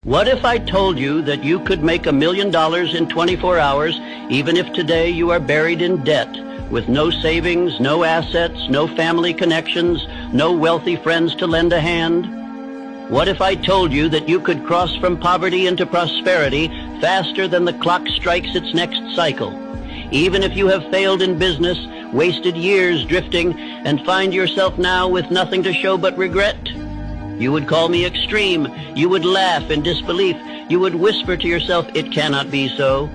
What if I told you that you could make $1 million in 24 hours, even if today you are buried in debt, with no savings, no assets, no family connections, no wealthy friends to lend a hand? What if I told you that you could cross from poverty into prosperity faster than the clock strikes its next cycle, even if you have failed in business, wasted years drifting, and find yourself now with nothing to show but regret? You would call me extreme. You would laugh in disbelief. You would whisper to yourself, "It cannot be so."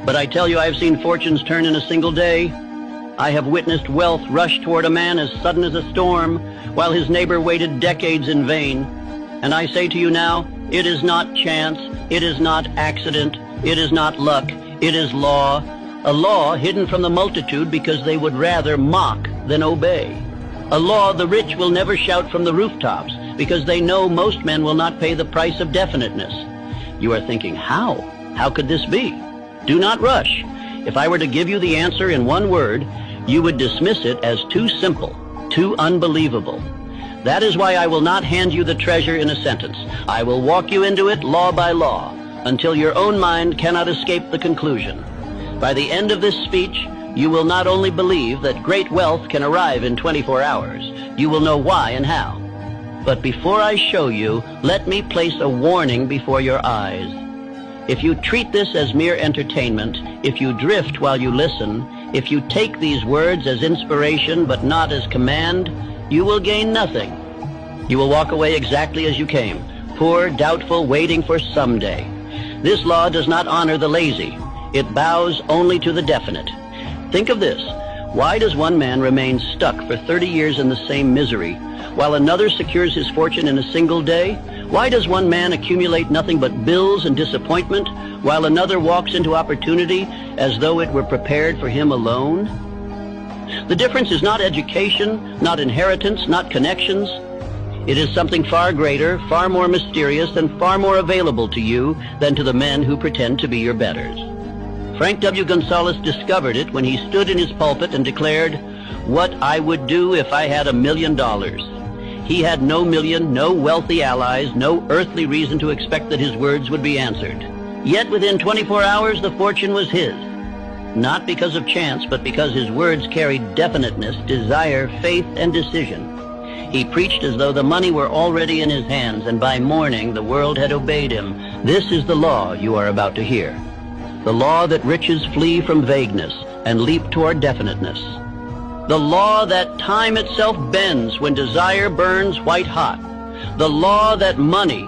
But I tell you, I have seen fortunes turn in a single day. I have witnessed wealth rush toward a man as sudden as a storm, while his neighbor waited decades in vain. And I say to you now, it is not chance, it is not accident, it is not luck, it is law. A law hidden from the multitude because they would rather mock than obey. A law the rich will never shout from the rooftops because they know most men will not pay the price of definiteness. You are thinking, how? How could this be? Do not rush. If I were to give you the answer in one word, you would dismiss it as too simple, too unbelievable. That is why I will not hand you the treasure in a sentence. I will walk you into it law by law until your own mind cannot escape the conclusion. By the end of this speech, you will not only believe that great wealth can arrive in 24 hours, you will know why and how. But before I show you, let me place a warning before your eyes. If you treat this as mere entertainment, if you drift while you listen, if you take these words as inspiration but not as command, you will gain nothing. You will walk away exactly as you came, poor, doubtful, waiting for someday. This law does not honor the lazy. It bows only to the definite. Think of this. Why does one man remain stuck for 30 years in the same misery, while another secures his fortune in a single day? Why does one man accumulate nothing but bills and disappointment, while another walks into opportunity as though it were prepared for him alone? The difference is not education, not inheritance, not connections. It is something far greater, far more mysterious, and far more available to you than to the men who pretend to be your betters. Frank W. Gonzalez discovered it when he stood in his pulpit and declared, "What I would do if I had $1 million." He had no million, no wealthy allies, no earthly reason to expect that his words would be answered. Yet within 24 hours the fortune was his. Not because of chance, but because his words carried definiteness, desire, faith, and decision. He preached as though the money were already in his hands, and by morning the world had obeyed him. This is the law you are about to hear. The law that riches flee from vagueness and leap toward definiteness. The law that time itself bends when desire burns white hot. The law that money